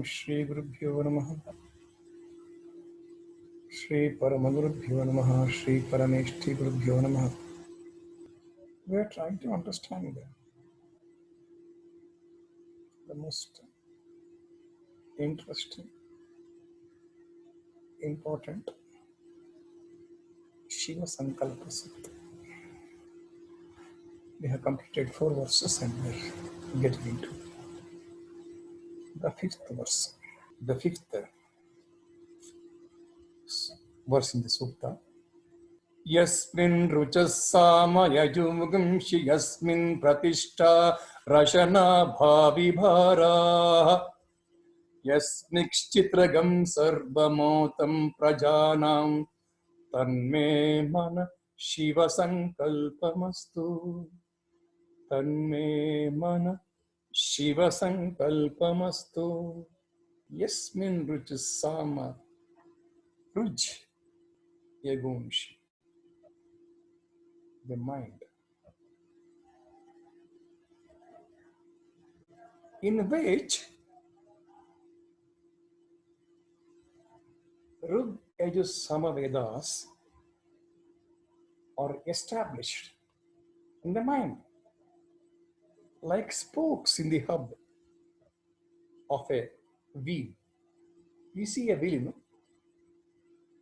Shri Gurubhyo Namaha. Shri Paramagurubhyo Namaha. Shri Parameshti Gurubhyo Namaha. We are trying to understand the most interesting, important Shiva Sankalpa Sukta. We have completed 4 verses and we are getting into the 5th verse. The 5th verse in the Sukta. Yasmin ruchasama yajumgumshi yasmin pratishtha rashana bhavi bhara yasnikshchitragam sarvamotam prajanam tanme mana Shiva Sankalpamastu. Tanme mana Shiva Sankalpamastu. Yasmin ruchasama. Ruj yagumshi. The mind, in which Rig, Yajus, Sama Vedas are established in the mind, like spokes in the hub of a wheel. You see a wheel, no?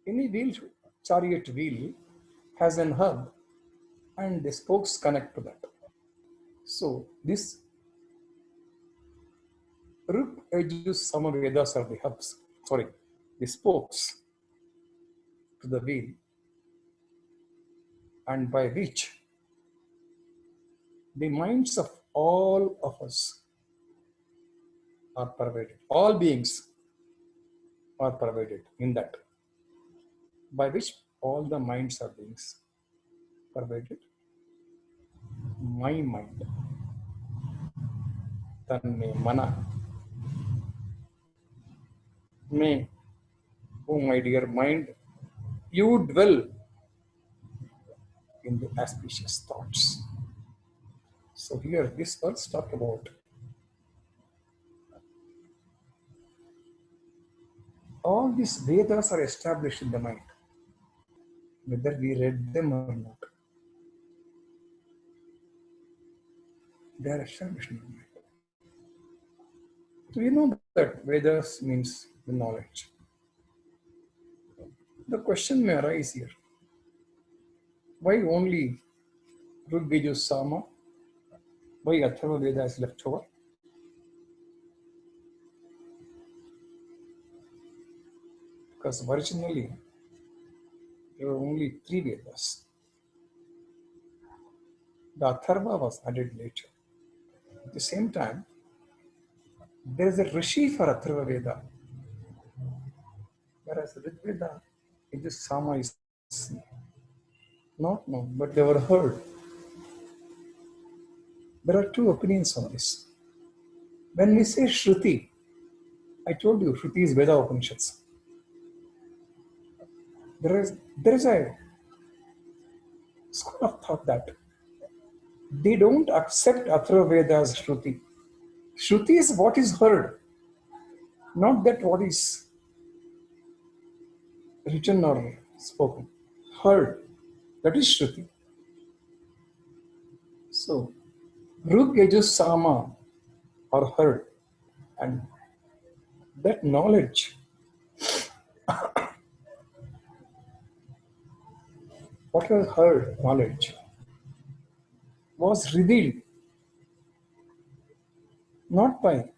Any wheel, chariot wheel, has an hub and the spokes connect to that. So this Rig, Yajus, Sama Vedas are the hubs, the spokes to the wheel, and by which the minds of all of us are pervaded. All beings are pervaded in that, by which all the minds are beings pervaded. My mind, tanme mana, may, oh my dear mind, you dwell in the auspicious thoughts. So here this verse talk about all these Vedas are established in the mind, whether we read them or not. They are established in the mind. So we know that Vedas means the knowledge. The question may arise here. Why only Rig, Yajus, Sama? Why Atharva Veda is left over? Because originally there were only 3 Vedas. The Atharva was added later. At the same time, there is a Rishi for Atharva Veda, whereas Rig Veda, Yajus, Sama is not known, but they were heard. There are 2 opinions on this. When we say Shruti, I told you Shruti is Veda Upanishads. There is a school of thought that they don't accept Atharva Veda as Shruti. Shruti is what is heard, not that what is written or spoken. Heard, that is Shruti. So, Rig, Yajus, Sama are heard, and that knowledge, what was heard knowledge, was revealed not by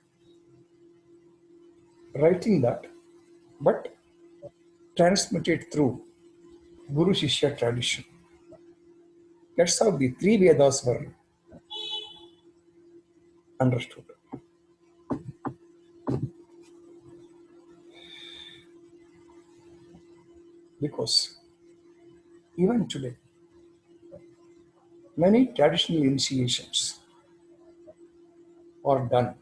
writing that, but transmitted through Guru Shishya tradition. That's how the 3 Vedas were understood. Because even today, many traditional initiations are done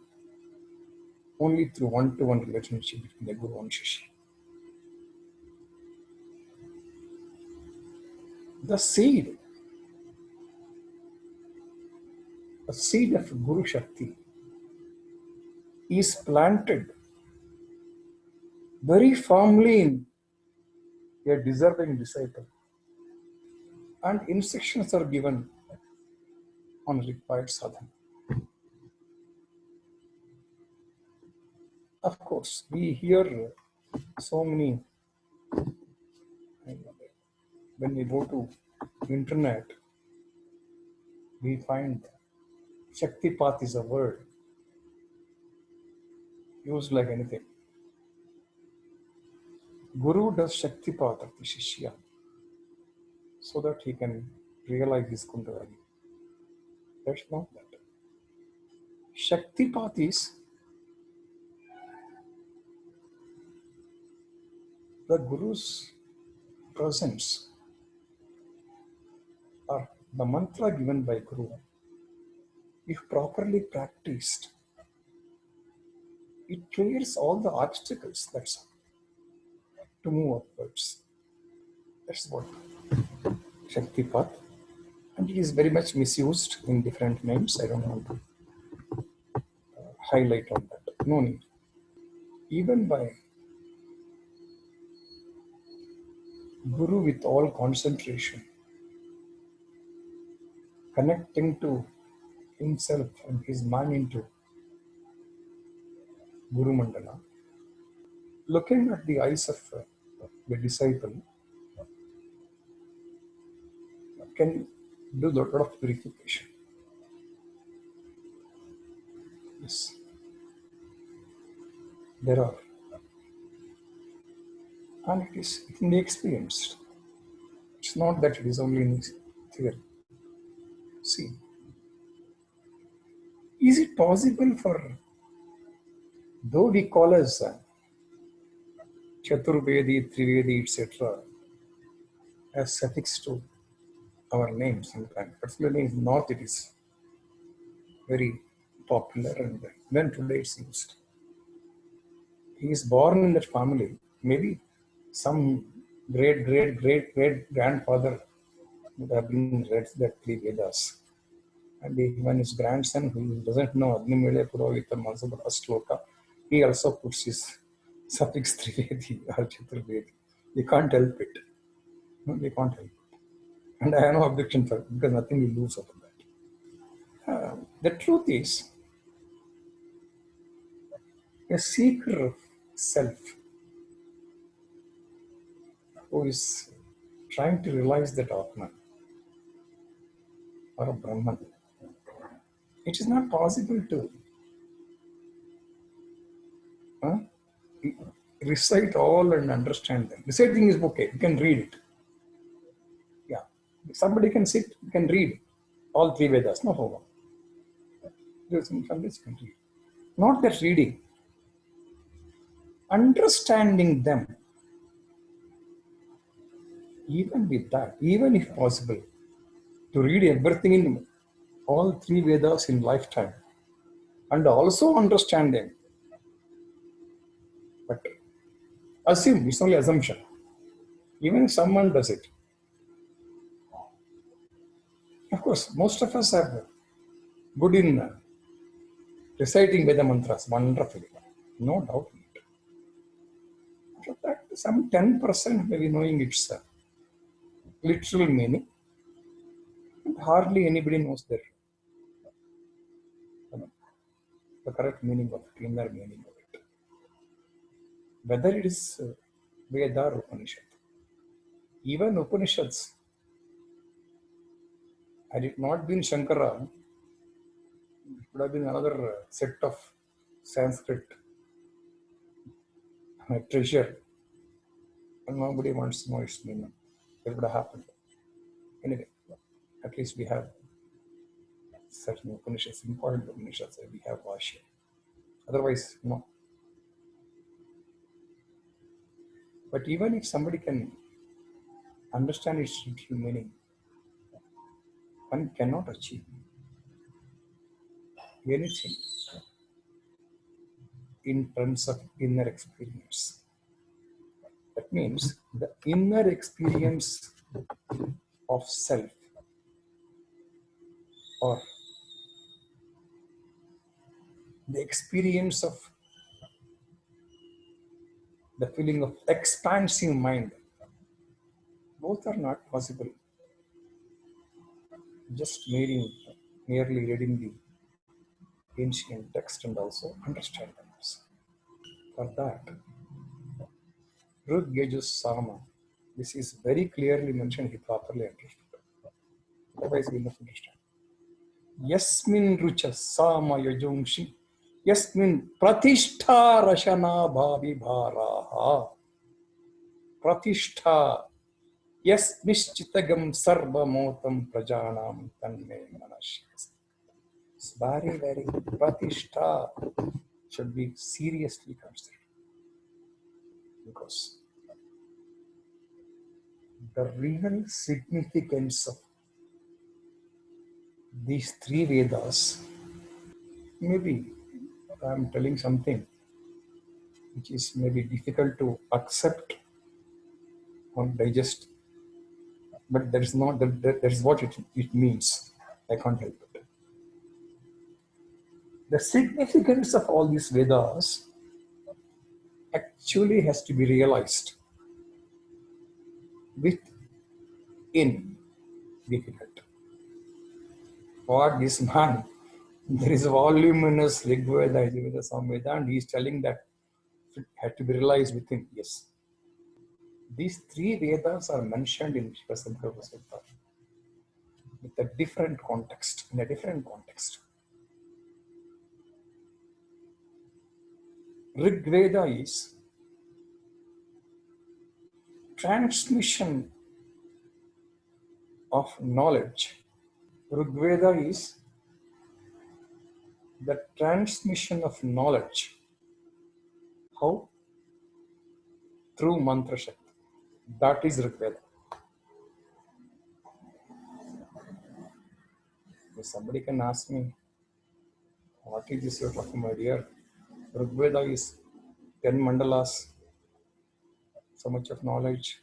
only through one-to-one relationship between the Guru and Shishya. The seed of Guru Shakti is planted very firmly in a deserving disciple, and instructions are given on required sadhana. Of course, we hear so many, when we go to internet, we find Shaktipat is a word used like anything. Guru does Shaktipat of the Shishya so that he can realize his Kundalini. That's not that. Shaktipat is the Guru's presence, or the mantra given by Guru. If properly practiced, it clears all the obstacles, that's all, to move upwards. That's what Shaktipat. And it is very much misused in different names. I don't want to highlight on that. No need. Even by Guru with all concentration, connecting to himself and his mind into Guru Mandala, looking at the eyes of the disciple can do a lot of purification. Yes, there are. And it can be experienced. It's not that it is only in theory. See, is it possible for, though we call as Chaturvedi, Trivedi, etc., as suffix to our names sometimes, particularly in North, it is very popular, and then today it's used. He is born in that family. Maybe some great grandfather would have been read the three Vedas. And even his grandson, who doesn't know Agnimele Puravita Masabha Sloka, he also puts his suffix Trivedi or Chaturvedi. We can't help it. No, we can't help it. And I have no objection for it because nothing will lose out of that. The truth is, a seeker of self who is trying to realize that Atman or a Brahman, it is not possible to recite all and understand them. Reciting is okay, you can read it. Yeah, somebody can sit, can read all three Vedas, no problem. Somebody can read. Not that reading, understanding them. Even with that, even if possible, to read everything in all three Vedas in lifetime and also understand them. But assume, it's only assumption. Even if someone does it, of course, most of us are good in reciting Veda mantras wonderfully, no doubt in it. But that some 10% may be knowing its literal meaning, and hardly anybody knows the correct meaning of it, inner meaning of it. Whether it is Veda or Upanishad. Even Upanishads, had it not been Shankara, it would have been another set of Sanskrit treasure, and nobody wants to know its meaning. It would have happened. Anyway, at least we have certain Upanishads, important Upanishads, we have Vashya. Otherwise, no. But even if somebody can understand its literal meaning, one cannot achieve anything in terms of inner experience. That means the inner experience of self, or the experience of the feeling of expansive mind. Both are not possible. Just merely reading the ancient text and also understand them. For that, Rug Yajus Sama, this is very clearly mentioned, he properly understood. Otherwise, we will not understand. Yasmin Rucha Sama Yajungshi, Yasmin Pratishtha Rashana Bhavi Bharaha, Pratishtha, Yes Nishchitagam Sarva Motam Prajanam Tanme Manashya. It's very, very Pratishtha should be seriously considered, because the real significance of these three Vedas, maybe I'm telling something which is maybe difficult to accept or digest, but that is not that is what it means. I can't help it. The significance of all these Vedas actually has to be realized within difficult. What this man, there is a voluminous Rigveda, Yajurveda, Samveda, and he is telling that it had to be realized within. Yes. These three Vedas are mentioned in Shiva Sankalpa Sukta with a different context, in a different context. Rig Veda is transmission of knowledge. Rig Veda is the transmission of knowledge. How? Through Mantra Shakti. That is Rig Veda. If somebody can ask me, what is this you're talking about here? Rig Veda is 10 mandalas, so much of knowledge.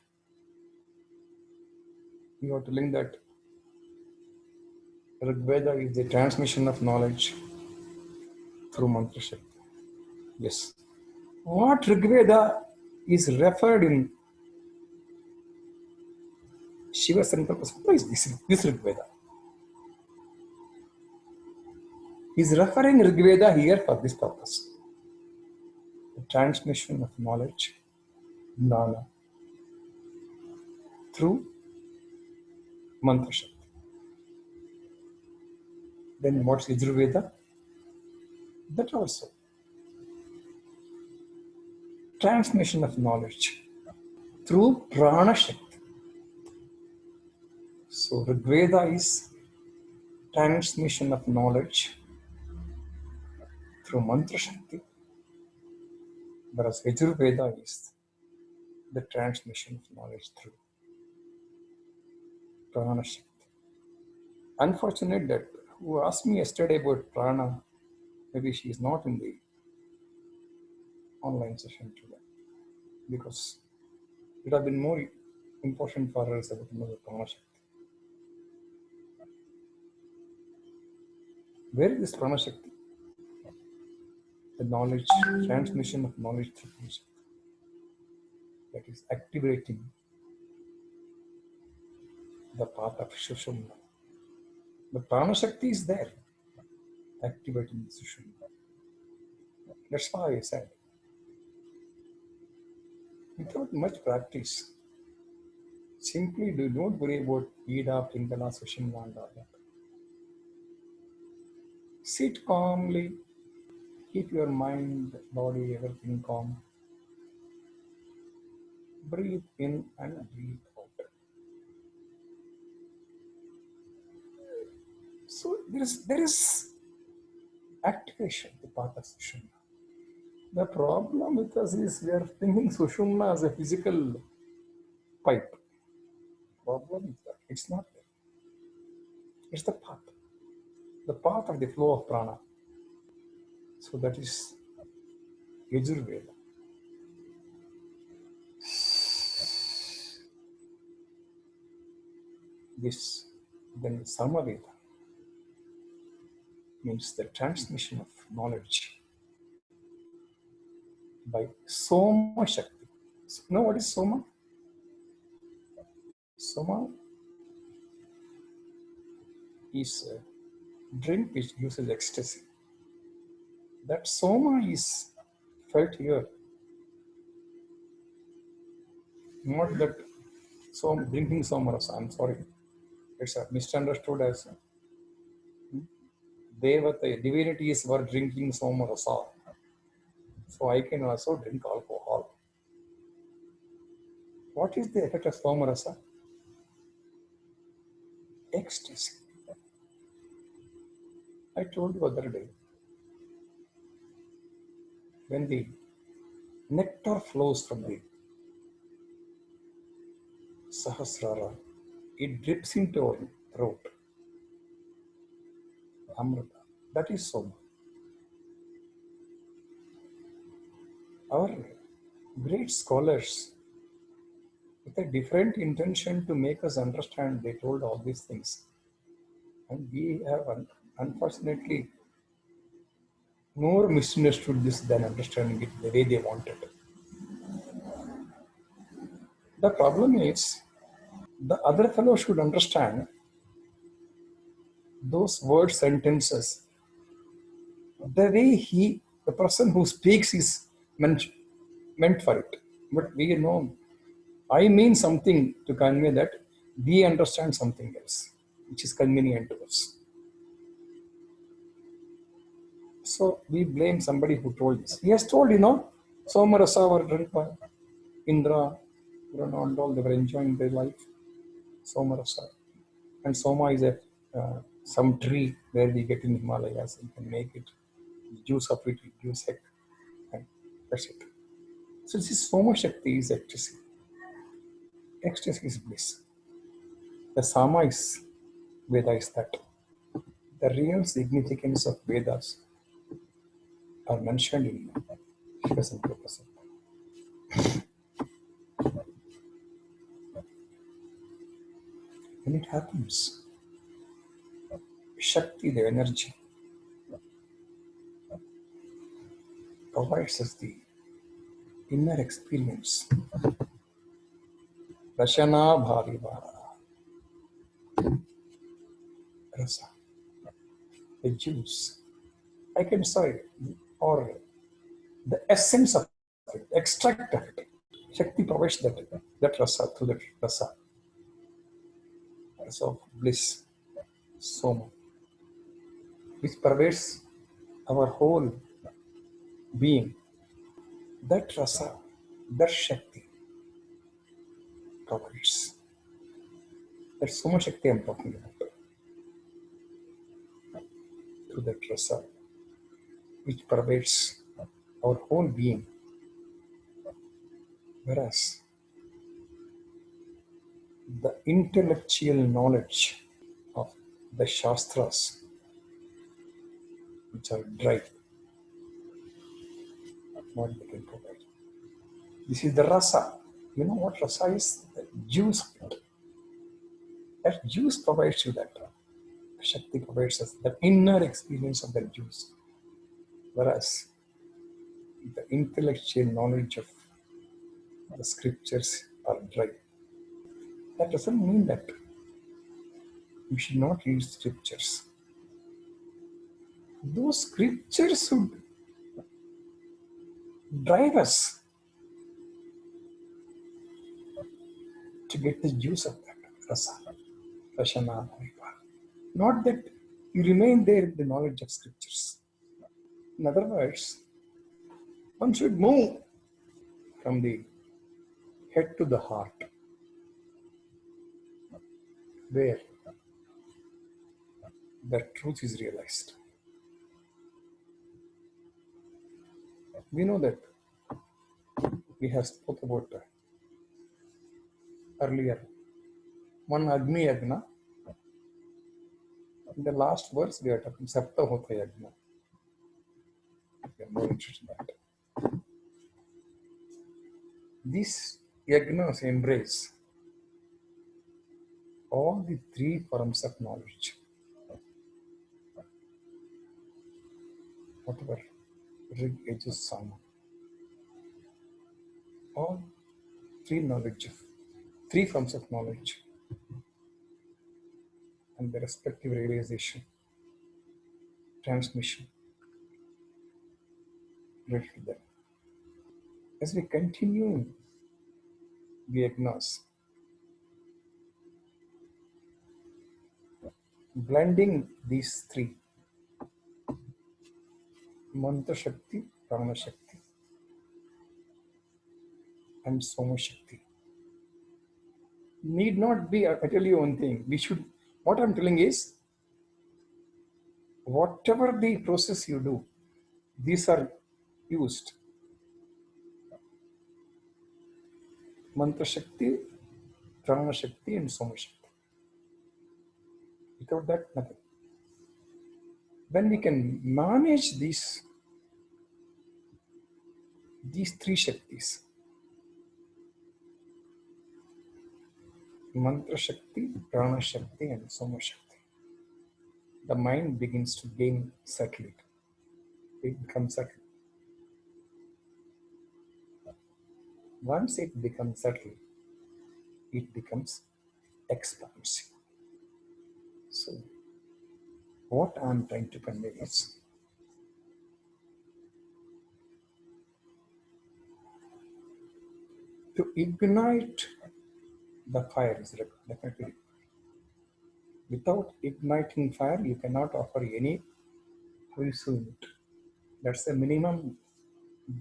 You are telling that Rig Veda is the transmission of knowledge through Mantra Shakti. Yes. What Rig Veda is referred in Shiva Sankalpa Sukta is this Rig Veda. He is referring Rig Veda here for this purpose. The transmission of knowledge, Jnana, through Mantra Shakti. Then what's Yajurveda? That also. Transmission of knowledge through Prana Shakti. So Rig Veda is transmission of knowledge through Mantra Shakti, whereas Yajurveda is the transmission of knowledge through Prana Shakti. Unfortunate that who asked me yesterday about Prana, maybe she is not in the online session today, because it would have been more important for her about the Prana Shakti. Where is this Prana Shakti? The knowledge, transmission of knowledge through Prana Shakti. That is activating the path of Sushumna. The Prana Shakti is there, activating the Sushumna. That's why I said, without much practice, simply do not worry about Ida, Pingala, Sushumna and all that. Sit calmly, keep your mind, body, everything calm. Breathe in and breathe out. So there is activation, the path of Sushumna. The problem with us is we are thinking Sushumna as a physical pipe. Problem is that it's not there. It's the path of the flow of prana. So that is Yajurveda. This, then Samaveda means the transmission of knowledge by Soma Shakti. Know what is soma? Soma is a drink which uses ecstasy. That soma is felt here, not that drinking soma rasa. I'm sorry, it's misunderstood as devata, divinities were drinking soma rasa. So I can also drink alcohol. What is the effect of soma rasa? Ecstasy. I told you other day, when the nectar flows from the sahasrara, it drips into our throat. Amrita. That is soma. Our great scholars, with a different intention to make us understand, they told all these things. And we have unfortunately more misunderstood this than understanding it the way they wanted. The problem is, the other fellow should understand those word sentences the way the person who speaks is meant for it. But we know, I mean something to convey that we understand something else, which is convenient to us. So we blame somebody who told this. He has told, Somarasa were drunk by Indra, and all, they were enjoying their life. Somarasa. And Soma is some tree where we get in Himalayas and can make it. The juice of it gives heck. And that's it. So this is Soma Shakti is ecstasy. Ecstasy is bliss. The Sama is Veda is that. The real significance of Vedas are mentioned in Shiva Sankalpa Sukta. When it happens, Shakti, the energy, provides us the inner experience. Rashana Bhari Vara. Rasa. The juice. I can say, or the essence of it, extract of it. Shakti provides that rasa through that rasa. Rasa of bliss, soma, which pervades our whole being. That rasa, that Shakti provides. That's Soma Shakti I'm talking about. Through that rasa, which pervades our whole being. Whereas the intellectual knowledge of the Shastras, which are dry, what they can provide. This is the rasa. You know what rasa is? The juice. That juice provides you that. Shakti provides us the inner experience of that juice. Whereas the intellectual knowledge of the scriptures are dry. That doesn't mean that we should not read scriptures. Those scriptures should drive us to get the juice of that rasa, rashana. Not that you remain there in the knowledge of scriptures. In other words, one should move from the head to the heart, where the truth is realized. We know that we have spoken about earlier one Agni Yagna. In the last verse, we are talking Sapta Hota Yagna. We are more interested in that. These yagnas embrace all the three forms of knowledge. Whatever Rig, Yajus, Sama. All three forms of knowledge and the respective realization, transmission related to them. As we continue the agnos, blending these three, Mantra Shakti, Prana Shakti, and Soma Shakti. Need not be, I tell you one thing, what I'm telling is, whatever the process you do, these are used. Mantra Shakti, Prana Shakti, and Soma Shakti. Without that, nothing. When we can manage these three Shaktis, Mantra Shakti, Prana Shakti, and Soma Shakti, the mind begins to gain subtlety. It becomes subtle. Once it becomes subtle, it becomes expansive. So, what I'm trying to convey is, to ignite the fire is definitely. Without igniting fire, you cannot offer any pursuit. That's the minimum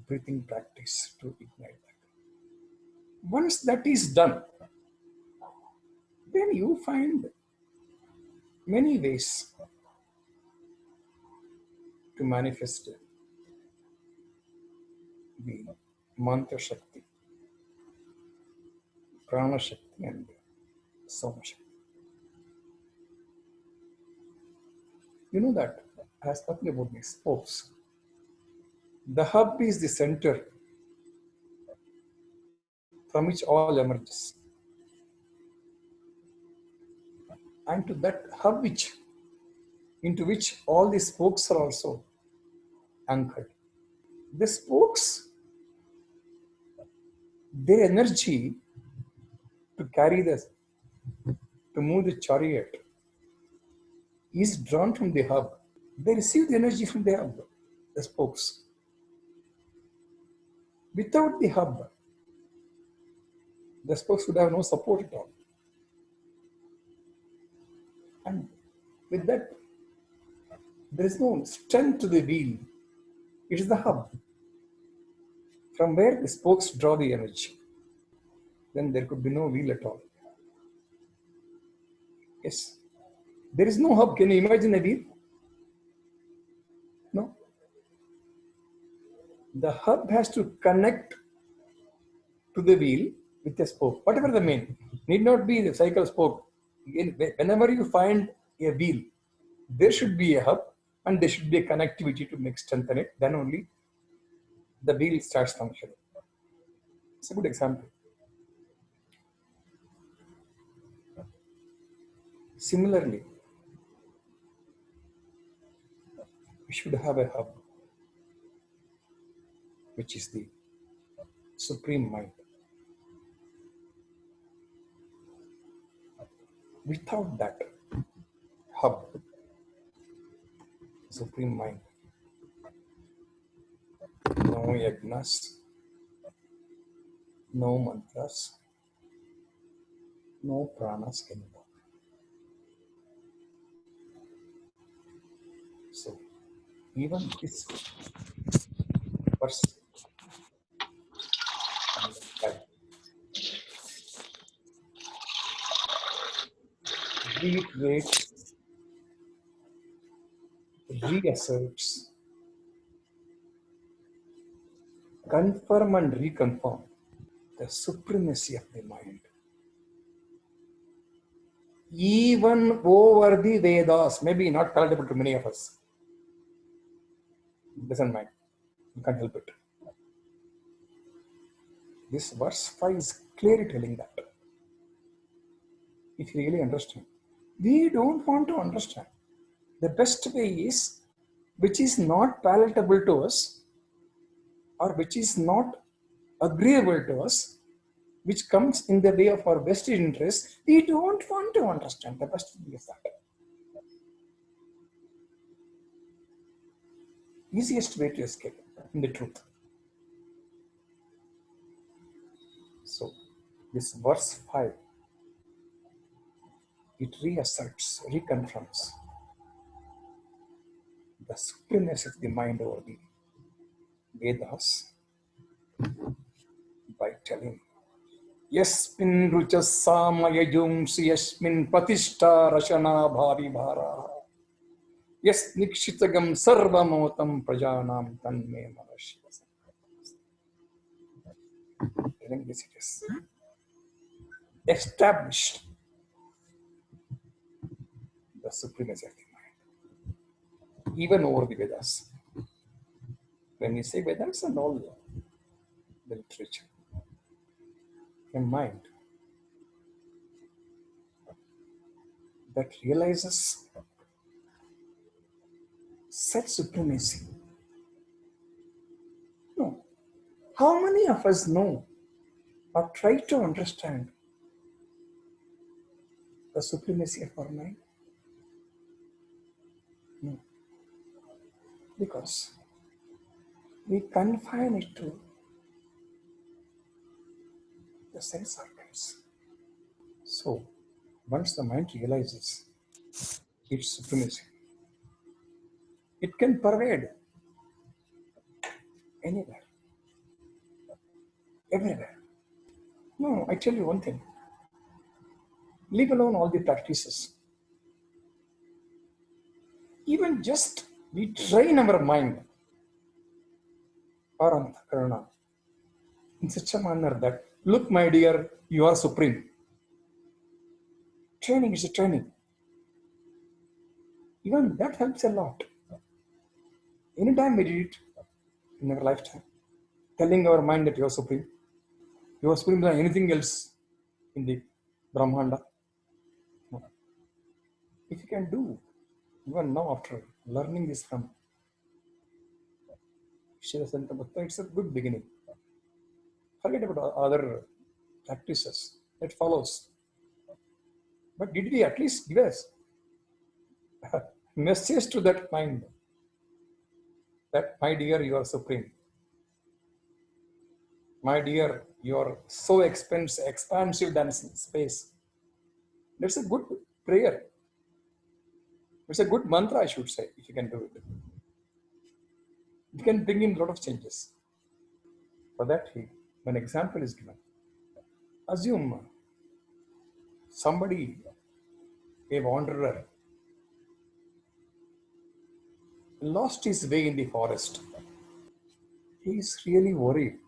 breathing practice to ignite that. Once that is done, then you find many ways to manifest the Mantra Shakti, Prana Shakti, and Soma Shakti. You know that I was talking about the spokes. The hub is the center from which all emerges. And to that hub into which all the spokes are also anchored. The spokes, their energy to move the chariot is drawn from the hub. They receive the energy from the hub, the spokes. Without the hub, the spokes would have no support at all. And with that, there is no strength to the wheel. It is the hub from where the spokes draw the energy. Then there could be no wheel at all. Yes. There is no hub. Can you imagine a wheel? No. The hub has to connect to the wheel with a spoke, whatever the main. Need not be the cycle spoke. Whenever you find a wheel, there should be a hub and there should be a connectivity to strengthen it. Then only the wheel starts functioning. It's a good example. Similarly, we should have a hub, which is the Supreme Mind. Without that hub, Supreme Mind, no yagnas, no mantras, no pranas can work. So, even this verse reiterates, reasserts, confirm and reconfirm the supremacy of the mind. Even over the Vedas, maybe not palatable to many of us. Doesn't mind. You can't help it. This verse 5 is clearly telling that. If you really understand. We don't want to understand. The best way is, which is not palatable to us, or which is not agreeable to us, which comes in the way of our vested interest, we don't want to understand. The best thing is that. Easiest way to escape in the truth. So, this verse 5, it reasserts, reconfirms the supremacy of the mind over the Vedas by telling, Yasmin ruchas samayajumsi yasmin patishta rashana bhavi bhara yas nikshitagam sarvamotam prajanam tanme mana Shiva Sankalpa. Telling this, it is established the supremacy of the mind, even over the Vedas. When we say Vedas and all the literature, a mind that realizes such supremacy. No. How many of us know or try to understand the supremacy of our mind? No. Because we confine it to the sense organs. So, once the mind realizes its supremacy, it can pervade anywhere, everywhere. No, I tell you one thing. Leave alone all the practices. Even just we train our mind, or Karana, in such a manner that, look, my dear, you are supreme. Training is a training. Even that helps a lot. Anytime we did it in our lifetime, telling our mind that you are supreme than anything else in the Brahmanda. No. If you can do, even now after learning this from Shiva Sankalpa Sukta, it's a good beginning. Forget about other practices that follows. But did we at least give us a message to that mind that, my dear, you are supreme. My dear, you are so expansive than space. That's a good prayer. It's a good mantra, I should say, if you can do it. It can bring in a lot of changes. For that, an example is given. Assume somebody, a wanderer, lost his way in the forest. He is really worried.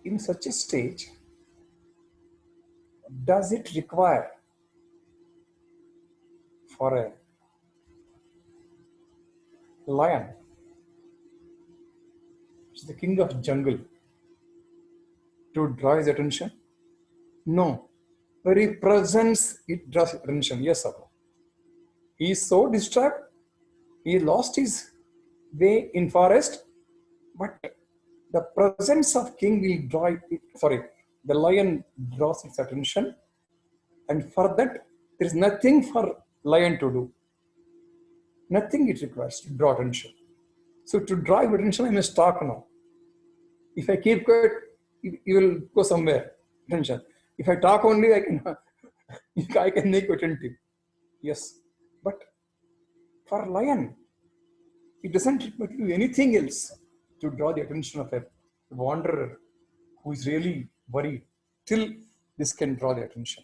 In such a stage, does it require for a lion, which is the king of jungle, to draw his attention? No. Very presence, it draws attention. Yes, sir. He is so distracted. He lost his way in forest, but the presence of king will draw it. Sorry, the lion draws its attention, and for that there is nothing for lion to do. Nothing it requires to draw attention. So to draw your attention, I must talk now. If I keep quiet, you will go somewhere. Attention. If I talk only, I can make you attentive. Yes, but for lion, it doesn't require to do anything else to draw the attention of a wanderer who is really worried. Till this can draw the attention.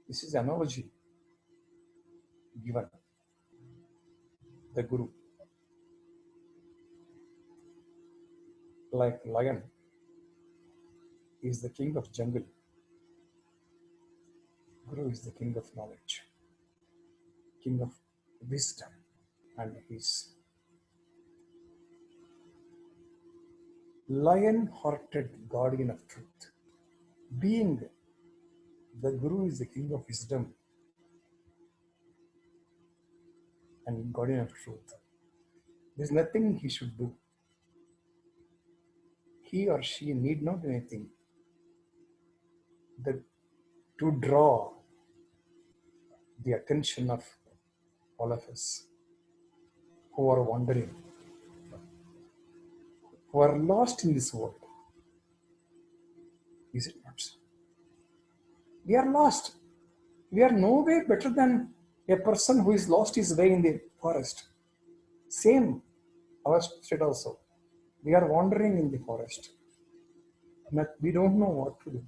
This is analogy given. The Guru, like lion, is the king of jungle. Guru is the king of knowledge, king of wisdom, and his lion-hearted guardian of truth. Being the Guru is the king of wisdom and guardian of truth, there's nothing he should do. He or she need not do anything the, to draw the attention of all of us who are wandering, who are lost in this world. Is it not so? We are lost. We are no way better than a person who is lost his way in the forest. Same, our state also. We are wandering in the forest. We don't know what to do.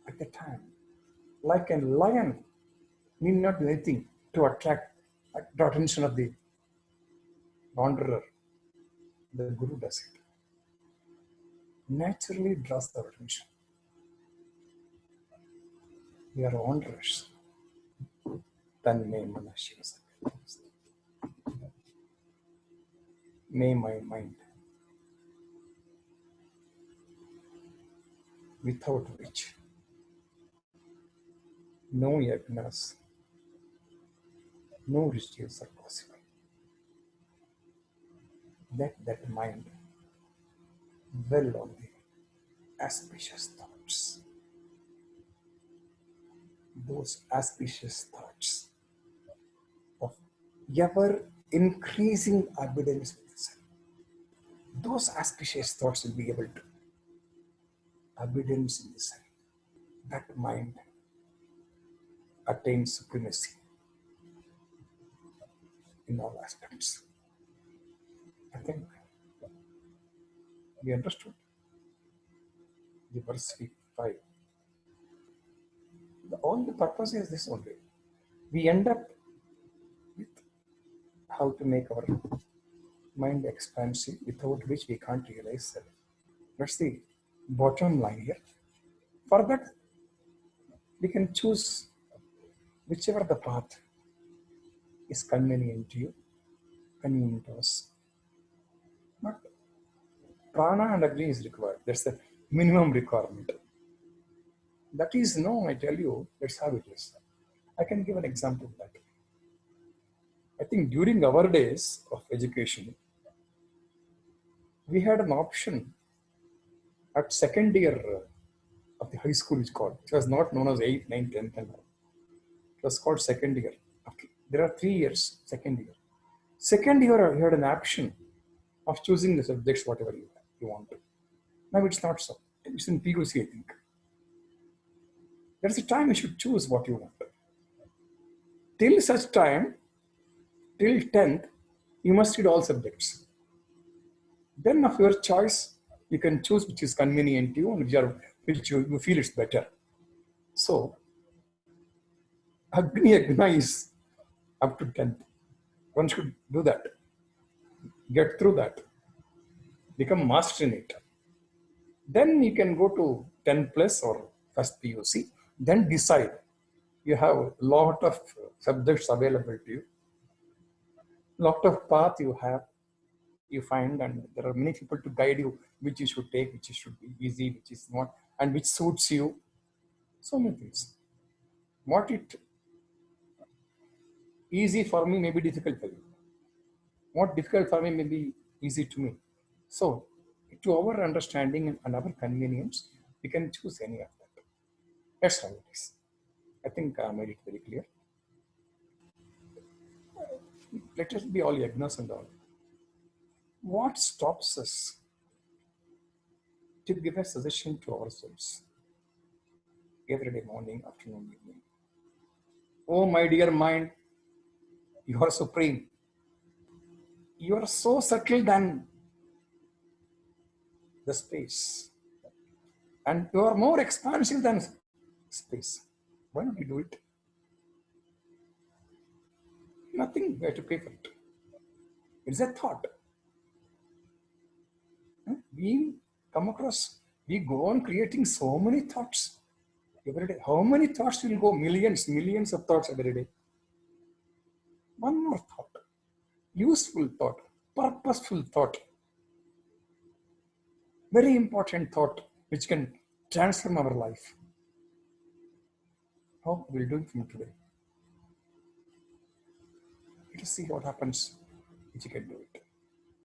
At the time, like a lion need not do anything to attract the attention of the wanderer. The Guru does it. Naturally draws the attention. We are wanderers. Tanme mana Shiva Sankalpa Sukta. May my mind, without which no yagnas, no rituals are possible. Let that mind dwell on the auspicious thoughts. Those auspicious thoughts of ever increasing abundance with the self. Those auspicious thoughts will be able to abundance in the self. That mind attains supremacy in all aspects. I think we understood the verse 5. All the purpose is this only. We end up with how to make our mind expansive, without which we can't realize self. That's the bottom line here. For that, we can choose whichever the path is convenient to you, convenient to us. But prana and agni is required. That's the minimum requirement. That is no, I tell you, that's how it is. I can give an example of that. I think during our days of education, we had an option at second year of the high school, it's called. It was not known as 8th, 9th, 10th and all. It was called second year. There are 3 years, second year. Second year, you had an option of choosing the subjects, whatever you want to. Now it's not so. It's in PUC, I think. There's a time you should choose what you want. Till such time, till 10th, you must read all subjects. Then of your choice, you can choose which is convenient to you and which you feel is better. So, Agni Yagna is up to 10th. One should do that. Get through that. Become master in it. Then you can go to 10 plus or first PUC. Then decide. You have a lot of subjects available to you. Lot of path you have. You find, and there are many people to guide you which you should take, which should be easy, which is not, and which suits you. So many things. What it easy for me may be difficult for you. What difficult for me may be easy to me. So, to our understanding and our convenience, we can choose any of that. That's how it is. I think I made it very clear. Let us be all yagnas and all. What stops us to give a suggestion to ourselves every day, morning, afternoon, evening? Oh, my dear mind, you are supreme. You are so subtle than the space. And you are more expansive than space. Why don't you do it? Nothing we have to pay for it. It's a thought. We come across, we go on creating so many thoughts every day. How many thoughts will go? Millions of thoughts every day. One more thought. Useful thought. Purposeful thought. Very important thought which can transform our life. How we'll do it from today. Let us see what happens if you can do it.